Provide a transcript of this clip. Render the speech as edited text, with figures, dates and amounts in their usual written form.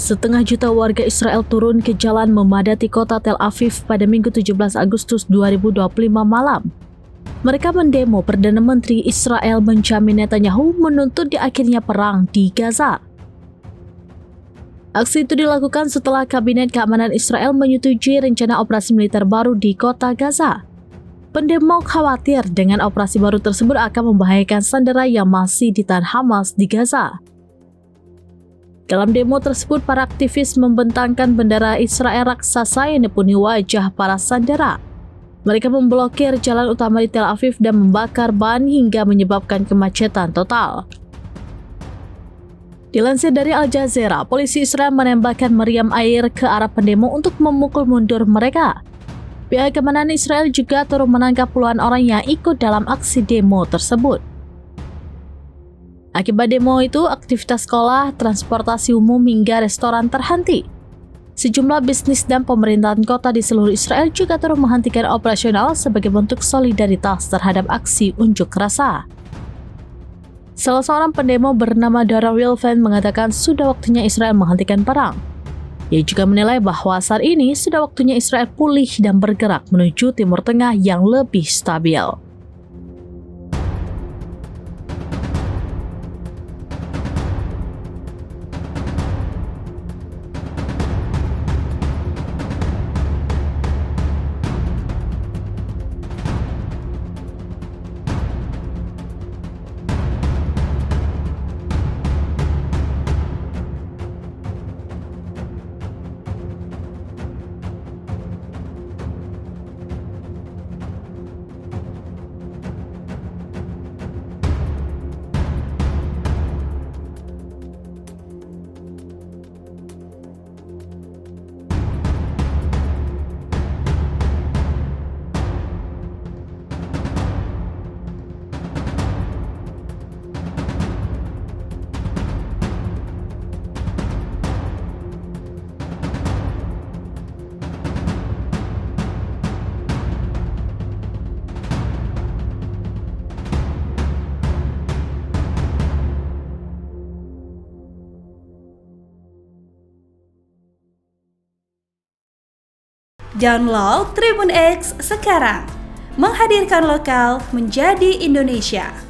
setengah juta warga Israel turun ke jalan memadati kota Tel Aviv pada Minggu 17 Agustus 2025 malam. Mereka mendemo Perdana Menteri Israel Benjamin Netanyahu menuntut diakhirnya perang di Gaza. Aksi itu dilakukan setelah Kabinet Keamanan Israel menyetujui rencana operasi militer baru di kota Gaza. Pendemo khawatir dengan operasi baru tersebut akan membahayakan sandera yang masih ditahan Hamas di Gaza. Dalam demo tersebut, para aktivis membentangkan bendera Israel raksasa yang dipenuhi wajah para sandera. Mereka memblokir jalan utama di Tel Aviv dan membakar ban hingga menyebabkan kemacetan total. Dilansir dari Al Jazeera, polisi Israel menembakkan meriam air ke arah pendemo untuk memukul mundur mereka. Pihak keamanan Israel juga turut menangkap puluhan orang yang ikut dalam aksi demo tersebut. Akibat demo itu, aktivitas sekolah, transportasi umum hingga restoran terhenti. Sejumlah bisnis dan pemerintahan kota di seluruh Israel juga turut menghentikan operasional sebagai bentuk solidaritas terhadap aksi unjuk rasa. Salah seorang pendemo bernama Dara Wilfen mengatakan sudah waktunya Israel menghentikan perang. Ia juga menilai bahwa saat ini sudah waktunya Israel pulih dan bergerak menuju Timur Tengah yang lebih stabil. Download Tribun X sekarang, menghadirkan lokal menjadi Indonesia.